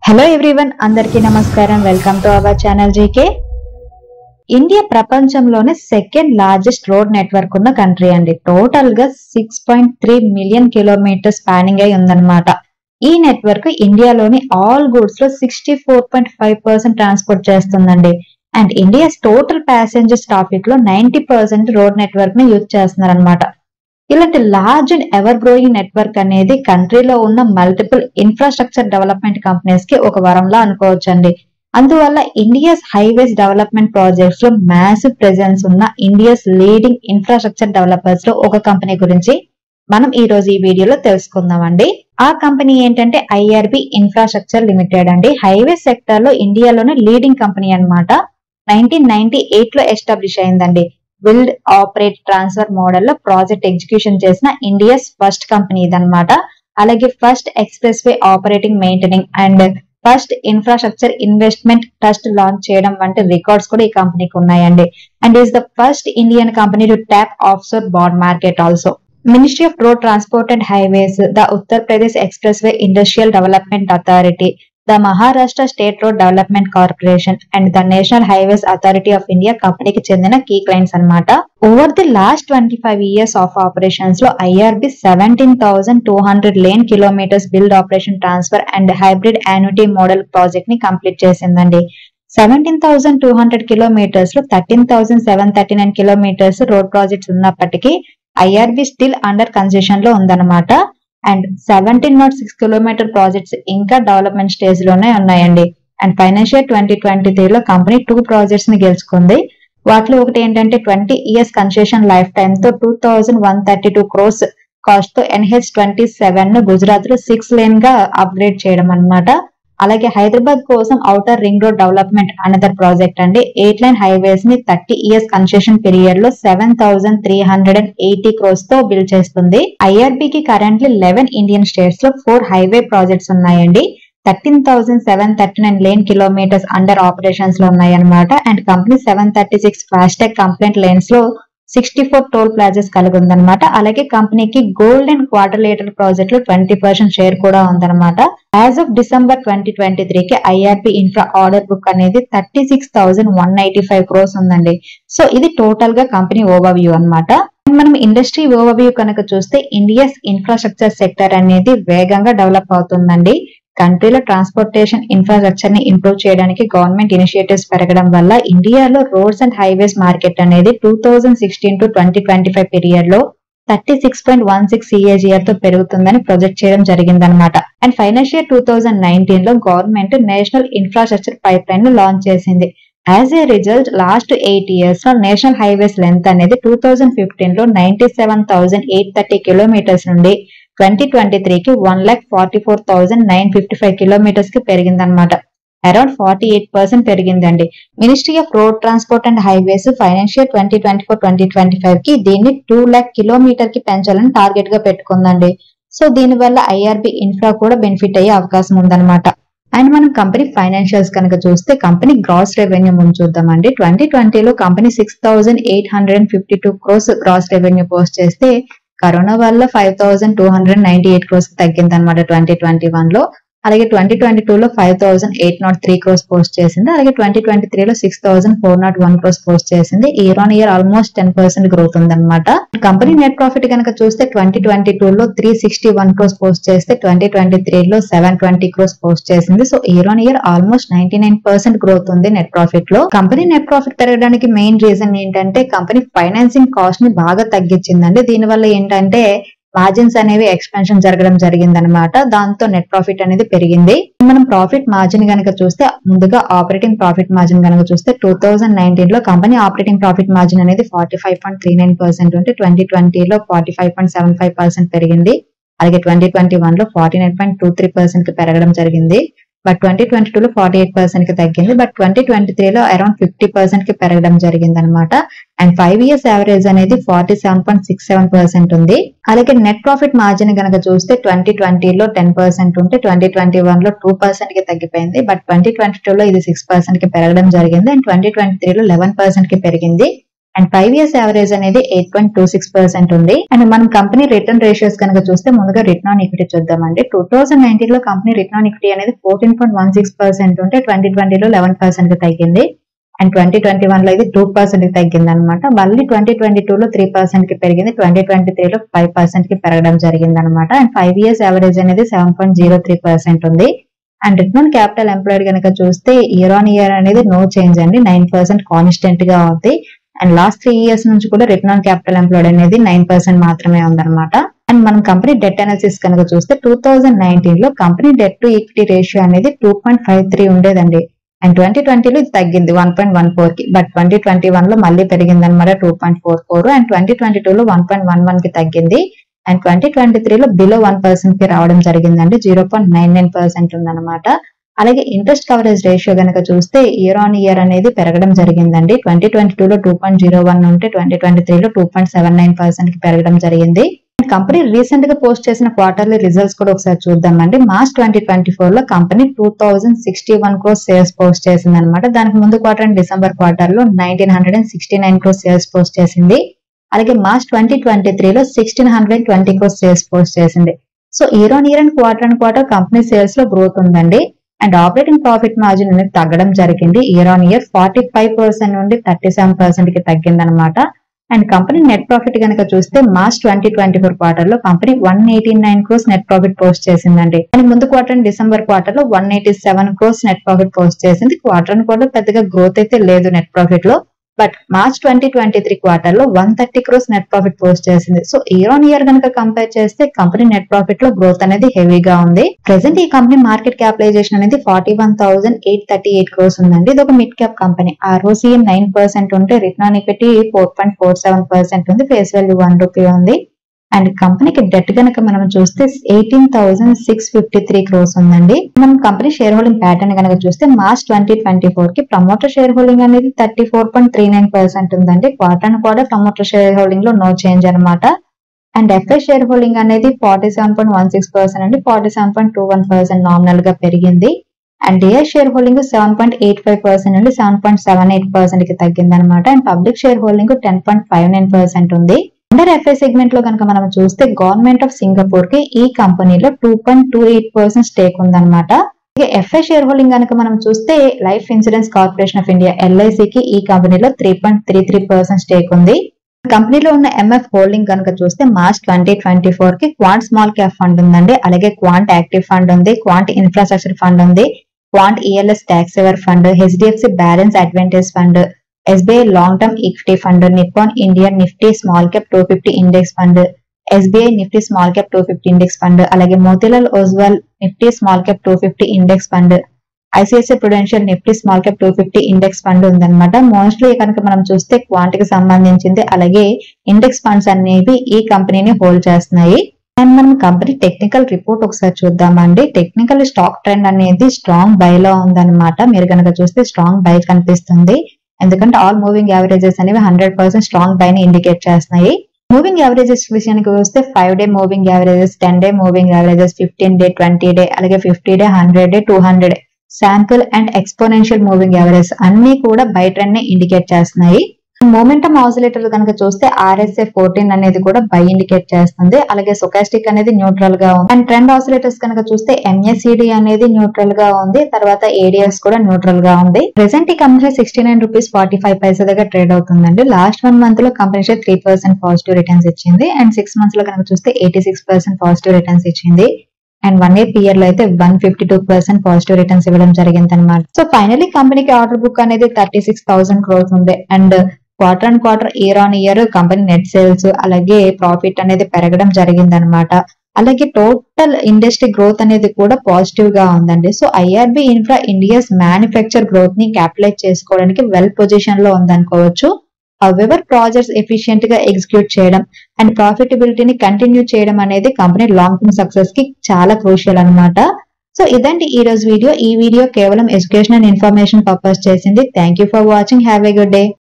Hello everyone, అందరికీ నమస్కారం. Welcome to our channel GK. India ప్రపంచంలోనే సెకండ్ లార్జెస్ట్ రోడ్ నెట్వర్క్ ఉన్న కంట్రీ అండి. టోటల్ గా 6.3 మిలియన్ కిలోమీటర్ స్పానింగ్ అయి ఉందన్నమాట. ఈ నెట్వర్క్ ఇండియాలోని ఆల్ గూడ్స్ లో 64.5% ట్రాన్స్పోర్ట్ చేస్తుందండి. And India total passengers traffic లో 90% రోడ్ నెట్వర్క్ ని యూజ్ చేస్తున్నారు అనమాట. ఇలాంటి large and ever growing network అనేది కంట్రీలో ఉన్న మల్టిపుల్ ఇన్ఫ్రాస్ట్రక్చర్ డెవలప్మెంట్ కంపెనీస్ కి ఒక వరంలా అనుకోవచ్చండి. అందువల్ల ఇండియాస్ హైవేస్ డెవలప్మెంట్ ప్రాజెక్ట్స్ లో మ్యాసివ్ ప్రెజెన్స్ ఉన్న ఇండియాస్ లీడింగ్ ఇన్ఫ్రాస్ట్రక్చర్ డెవలపర్స్ లో ఒక కంపెనీ గురించి మనం ఈ రోజు ఈ వీడియోలో తెలుసుకుందామండి. ఆ కంపెనీ ఏంటంటే ఐఆర్బి ఇన్ఫ్రాస్ట్రక్చర్ లిమిటెడ్ అండి. హైవే సెక్టర్ లో ఇండియాలోనే లీడింగ్ కంపెనీ అన్నమాట. 1998 లో ఎస్టాబ్లిష్ అయిందండి. బిల్డ్, ఆపరేట్, ట్రాన్స్ఫర్ మోడల్ లో ప్రాజెక్ట్ ఎగ్జిక్యూషన్ చేసిన ఇండియాస్ ఫస్ట్ కంపెనీ ఇదన్నమాట. అలాగే first express way operating, maintaining and first infrastructure investment trust launch చేయడం వంటి రికార్డ్స్ కూడా ఈ కంపెనీకి ఉన్నాయండి. And is the first Indian company to tap offshore bond market also. Ministry of road transport and highways, the Uttar Pradesh express way industrial development authority, the Maharashtra State Road Development Corporation and the National Highways Authority of India కంపెనీకి చెందిన key clients అన్నమాట. Over the last 25 years of operations లో IRB 17,200 lane kilometres build, operation, transfer and hybrid annuity model project ని complete చేసిందండి. 17,200 kilometres లో 13,739 kilometres road projects ఉన్నప్పటికీ IRB still under construction లో ఉందన్నమాట. అండ్ 1706 కిలోమీటర్ ప్రాజెక్ట్స్ ఇంకా development stage లోనే ఉన్నాయండి. అండ్ ఫైనాన్షియల్ 2023 లో కంపెనీ 2 ప్రాజెక్ట్స్ ని గెలుచుకుంది. వాటిలో ఒకటి ఏంటంటే 20 ఇయర్స్ కన్సెషన్ లైఫ్ టైమ్ తో 2132 క్రోర్స్ కాస్ట్ తో NH27 ను గుజరాత్ లో 6 లేన్ గా అప్గ్రేడ్ చేయడం అన్నమాట. అలాగే హైదరాబాద్ కోసం outer ring road development another project అండి. 8 లైన్ హైవేస్ ని 30 ఇయర్స్ కన్సెషన్ పీరియడ్ లో 7,380 క్రోర్స్ తో బిల్డ్ చేస్తుంది. ఐఆర్బికి కరెంట్లీ 11 ఇండియన్ స్టేట్స్ లో 4 హైవే ప్రాజెక్ట్స్ ఉన్నాయండి. 13,739 లేన్ కిలోమీటర్స్ అండర్ ఆపరేషన్స్ లో ఉన్నాయన్నమాట. And company 736 FASTag complaint lanes లో 64 టోల్ ప్లాజాస్ కలిగి ఉందన్నమాట. అలాగే కంపెనీకి గోల్డ్ అండ్ క్వార్టర్లేటర్ ప్రాజెక్ట్ లో 20% షేర్ కూడా ఉందన్నమాట. యాజ్ ఆఫ్ డిసెంబర్ 2023 కి ఐఆర్బి ఇన్ఫ్రా ఆర్డర్ బుక్ అనేది 36,185 క్రోర్స్ ఉందండి. సో ఇది టోటల్ గా కంపెనీ ఓవర్వ్యూ అన్నమాట. మనం ఇండస్ట్రీ ఓవర్వ్యూ కనుక చూస్తే ఇండియాస్ ఇన్ఫ్రాస్ట్రక్చర్ సెక్టర్ అనేది వేగంగా డెవలప్ అవుతుందండి. కంట్రీలో ట్రాన్స్పోర్టేషన్ ఇన్ఫ్రాస్ట్రక్చర్ ని ఇంప్రూవ్ చేయడానికి గవర్నమెంట్ ఇనిషియేటివ్స్ పెరగడం వల్ల ఇండియాలో రోడ్స్ అండ్ హైవేస్ మార్కెట్ అనేది 2016 to 2025 పీరియడ్ లో 36.16 CAGR తో పెరుగుతుందని ప్రొజెక్ట్ చేయడం జరిగిందనమాట. అండ్ ఫైనాన్షియల్ 2019 లో government national infrastructure pipe line ను లాంచ్ చేసింది. As a result last 8 years లో నేషనల్ హైవేస్ లెంత్ అనేది 2015 లో 97,830 కిలోమీటర్స్ నుండి 2023 కి 1,44,955 కిలోమీటర్స్ కి పెరిగిందనమాట. అరౌండ్ 48% పెరిగిందండి. Ministry of road transport and highways financial 2024-2025 కి దీన్ని 2 lakh కిలోమీటర్ కి పెంచాలని టార్గెట్ గా పెట్టుకుందండి. సో దీని వల్ల ఐఆర్బి ఇన్ఫ్రా కూడా బెనిఫిట్ అయ్యే అవకాశం ఉందన్నమాట. అండ్ మనం కంపెనీ ఫైనాన్షియల్స్ కనుక చూస్తే కంపెనీ గ్రాస్ రెవెన్యూ ముందు చూద్దామండి. 2020 లో company 6,852 crores gross revenue post చేస్తే కరోనా వల్ల 5,298 క్రోర్స్ తగ్గింది అనమాట 2021 లో. అలాగే 2022 లో 5,803 క్రోర్స్ పోస్ట్ చేసింది. అలాగే 2023 లో 6,401 క్రోర్స్ పోస్ట్ చేసింది. Year on year almost 10% growth ఉందన్నమాట. కంపెనీ నెట్ ప్రాఫిట్ కనుక చూస్తే 2022 లో 361 క్రోర్స్ పోస్ట్ చేస్తే 2023 లో 720 క్రోర్స్ పోస్ట్ చేసింది. So year on year almost 99% growth ఉంది నెట్ ప్రాఫిట్ లో. కంపెనీ నెట్ ప్రాఫిట్ పెరగడానికి మెయిన్ రీజన్ ఏంటంటే కంపెనీ ఫైనాన్సింగ్ కాస్ట్ ని బాగా తగ్గించిందండి. దీనివల్ల ఏంటంటే మార్జిన్స్ అనేవి ఎక్స్పెన్షన్ జరగడం జరిగిందనమాట. దాంతో నెట్ ప్రాఫిట్ అనేది పెరిగింది. మనం ప్రాఫిట్ మార్జిన్ కనుక చూస్తే ముందుగా ఆపరేటింగ్ ప్రాఫిట్ మార్జిన్ కనుక చూస్తే 2019 లో కంపెనీ ఆపరేటింగ్ ప్రాఫిట్ మార్జిన్ అనేది 45.39% ఉంటే 2020 లో 45.75% పెరిగింది. అలాగే 2021 లో 49.23% కి పెరగడం జరిగింది. బట్ 2022 లో 48% కి తగ్గింది. బట్ 2023 లో అరౌండ్ 50% కి పెరగడం జరిగింది అనమాట. అండ్ 5 ఇయర్స్ యావరేజ్ అనేది 47.67% ఉంది. అలాగే నెట్ ప్రాఫిట్ మార్జిన్ కనుక చూస్తే 2020 లో 10% ఉంటే 2021 లో 2% కి తగ్గిపోయింది. బట్ 2022 లో ఇది 6% కి పెరగడం జరిగింది. అండ్ 2023 లో 11% కి పెరిగింది. అండ్ 5 years యావరేజ్ అనేది 8.26% ఉంది. అండ్ మనం కంపెనీ రిటర్న్ రేషియోస్ కనుక చూస్తే ముందుగా రిటర్న్ ఆన్ ఈక్విటీ చూద్దామండి. 2019 లో కంపెనీ రిటర్న్ ఆన్ ఈక్విటీ అనేది 14.16% ఉంటే 2020లో 11% కి తగ్గింది. అండ్ 2021 లో ఇది 2% కి తగ్గింది అనమాట. మళ్ళీ 2022 లో 3% కి పెరిగింది. 2023 లో 5% కి పెరగడం జరిగింది అనమాట. అండ్ 5 years యావరేజ్ అనేది 7.03% ఉంది. అండ్ రిటర్న్ క్యాపిటల్ ఎంప్లాయిడ్ కనుక చూస్తే ఇయర్ ఆన్ ఇయర్ అనేది నో చేంజ్ అండి, 9% కాన్స్టెంట్ గా ఉంది. అండ్ లాస్ట్ 3 years నుంచి కూడా రిటర్న్ ఆన్ క్యాపిటల్ ఎంప్లాయిడ్ అనేది 9% మాత్రమే ఉందన్నమాట. అండ్ మనం కంపెనీ డెట్ అనాలిసిస్ కనుక చూస్తే 2019 లో company debt to equity ratio అనేది 2.53 ఉండేదండి. అండ్ 2020 లో ఇది తగ్గింది 1.14 కి. బట్ 2021 లో మళ్ళీ పెరిగింది అనమాట 2.44. అండ్ 2022 లో 1.11 కి తగ్గింది. అండ్ 2023 లో బిలో 1% కి రావడం జరిగిందండి, 0.99% ఉందన్నమాట. అలాగే ఇంట్రెస్ట్ కవరేజ్ రేషియో కనుక చూస్తే ఇయర్ ఆన్ ఇయర్ అనేది పెరగడం జరిగిందండి. 2022 లో 2.01 ఉంటే 2023 లో 2.79% కి పెరగడం జరిగింది. కంపెనీ రీసెంట్ గా పోస్ట్ చేసిన క్వార్టర్లీ రిజల్ట్స్ కూడా ఒకసారి చూద్దామండి. మార్చ్ 2024 లో కంపెనీ 2061 crores సేల్స్ పోస్ట్ చేసింది అనమాట. దానికి ముందు క్వార్టర్ అండ్ డిసెంబర్ క్వార్టర్ లో 1969 crores సేల్స్ పోస్ట్ చేసింది. అలాగే మార్చ్ 2023 లో 1620 crores సేల్స్ పోస్ట్ చేసింది. So year on year and quarter company sales లో గ్రోత్ ఉందండి. అండ్ ఆపరేటింగ్ ప్రాఫిట్ మార్జిన్ అనేది తగ్గడం జరిగింది. ఇయర్ ఆన్ ఇయర్ 45% నుండి 37% కి తగ్గింది అనమాట. అండ్ కంపెనీ నెట్ ప్రాఫిట్ కనుక చూస్తే మార్చ్ 2024 క్వార్టర్ లో company 189 crores net profit post చేసిందండి. అండ్ ముందు క్వార్టర్ అండ్ డిసెంబర్ క్వార్టర్ లో 187 crores నెట్ ప్రాఫిట్ పోస్ట్ చేసింది. క్వార్టర్ పెద్దగా గ్రోత్ అయితే లేదు నెట్ ప్రాఫిట్ లో. బట్ మార్చ్ 2023 క్వార్టర్ లో 130 crores నెట్ ప్రాఫిట్ పోస్ట్ చేసింది. సో ఇయర్ ఆన్ ఇయర్ కనుక కంపేర్ చేస్తే కంపెనీ నెట్ ప్రాఫిట్ లో గ్రోత్ అనేది హెవీగా ఉంది. ప్రెసెంట్ ఈ కంపెనీ మార్కెట్ క్యాపిటలైజేషన్ అనేది 41,838 crores ఉందండి. ఇది ఒక మిడ్ క్యాప్ కంపెనీ. ROCE 9% ఉంటే రిటర్న్ ఆన్ ఈక్విటీ 4.47% ఉంది. ఫేస్ వాల్యూ 1 రూపీ ఉంది. అండ్ కంపెనీకి డెట్ కనుక మనం చూస్తే 18,653 crores ఉందండి. మనం కంపెనీ షేర్ హోల్డింగ్ ప్యాటర్న్ కనుక చూస్తే మార్చ్ 2024 కి ప్రమోటర్ షేర్ హోల్డింగ్ అనేది 34.39% ఉందండి. క్వార్టర్ ప్రమోటర్ షేర్ హోల్డింగ్ లో నో చేంజ్ అనమాట. అండ్ ఎఫ్ఐ షేర్ హోల్డింగ్ అనేది 47.16% అండి, 47.21% నామినల్ గా పెరిగింది. అండ్ డిఐ షేర్ హోల్డింగ్ 7.85% నుండి 7.78% కి తగ్గింది అనమాట. అండ్ పబ్లిక్ షేర్ హోల్డింగ్ 10.59% ఉంది. అండర్ ఎఫ్ఐ సెగ్మెంట్ లో కనుక మనం చూస్తే గవర్నమెంట్ ఆఫ్ సింగపూర్ కి ఈ కంపెనీలో 2.28% స్టేక్ ఉందన్నమాట. ఎఫ్ఐ షేర్ హోల్డింగ్ కనుక మనం చూస్తే life insurance corporation of India LIC కి ఈ కంపెనీలో 3.33% స్టేక్ ఉంది. కంపెనీలో ఉన్న MF హోల్డింగ్ కనుక చూస్తే మార్చ్ 2024 కి క్వాంట్ స్మాల్ క్యాప్ ఫండ్ ఉందండి. అలాగే క్వాంట్ యాక్టివ్ ఫండ్ ఉంది, క్వాంట్ ఇన్ఫ్రాస్ట్రక్చర్ ఫండ్ ఉంది, quant ELS tax saver fund, HDFC balance advantage fund, SBI long term equity fund, Nippon Indian Nifty small cap 250 index fund, SBI Nifty small cap 250 index fund, అలాగే Motilal Oswal Nifty small cap 250 index fund, ICICI Prudential Nifty small cap 250 index fund ఉందన్నమాట. Mostly కనుక మనం చూస్తే quant కి సంబంధించింది, అలాగే index funds అనేవి ఈ కంపెనీని హోల్డ్ చేస్తున్నాయి. అండ్ మనం కంపెనీ టెక్నికల్ రిపోర్ట్ ఒకసారి చూద్దామండి. టెక్నికల్ స్టాక్ ట్రెండ్ అనేది స్ట్రాంగ్ బై లో ఉందన్నమాట. మీరు కనుక చూస్తే స్ట్రాంగ్ బై కనిపిస్తుంది, ఎందుకంటే ఆల్ మూవింగ్ యావరేజెస్ అనేవి 100% స్ట్రాంగ్ బై ని ఇండికేట్ చేస్తున్నాయి. మూవింగ్ యావరేజెస్ విషయానికి వస్తే 5 day moving averages, 10 day moving averages, 15 day, 20 day, అలాగే 50 day, 100 day, 200 day sample and exponential moving average అన్ని కూడా బై ట్రెండ్ ని ఇండికేట్ చేస్తున్నాయి. మొమెంటమ్ ఆసిలేటర్ కనుక చూస్తే RSI 14 అనేది కూడా బై ఇండికేట్ చేస్తుంది. అలాగే స్టోకాస్టిక్ అనేది న్యూట్రల్ గా ఉంది. అండ్ ట్రెండ్ ఆసిలేటర్స్ కనుక చూస్తే MACD అనేది న్యూట్రల్ గా ఉంది, తర్వాత ADX కూడా న్యూట్రల్ గా ఉంది. ప్రెసెంట్ ఈ కంపెనీ 69 రూపీస్ 45 పైసా దగ్గర ట్రేడ్ అవుతుందండి. లాస్ట్ 1 మంత్ లో కంపెనీ 3% పాజిటివ్ రిటర్న్స్ ఇచ్చింది. అండ్ 6 months లో కనుక చూస్తే 86% పాజిటివ్ రిటర్న్స్ ఇచ్చింది. అండ్ 1 year period లో అయితే 152% పాజిటివ్ రిటర్న్స్ ఇవ్వడం జరిగింది అనమాట. సో ఫైనలీ కంపెనీకి ఆర్డర్ బుక్ అనేది 36,000 crores ఉంది. And quarter and quarter, year on year company net sales అలాగే ప్రాఫిట్ అనేది పెరగడం జరిగింది అనమాట. అలాగే టోటల్ ఇండస్ట్రీ గ్రోత్ అనేది కూడా పాజిటివ్ గా ఉందండి. So IRB infra India's manufacture growth ని క్యాపిటలైజ్ చేసుకోవడానికి వెల్ పొజిషన్ లో ఉందనుకోవచ్చు. హౌవెవర్ ప్రాజెక్ట్స్ ఎఫిషియెంట్ గా ఎగ్జిక్యూట్ చేయడం అండ్ ప్రాఫిటబిలిటీని కంటిన్యూ చేయడం అనేది కంపెనీ లాంగ్ టర్మ్ సక్సెస్ కి చాలా క్రూషియల్ అనమాట. సో ఇదండి ఈ రోజు వీడియో. ఈ వీడియో కేవలం ఎడ్యుకేషన్ అండ్ ఇన్ఫర్మేషన్ పర్పస్ చేసింది. Thank you for watching. Have a good day.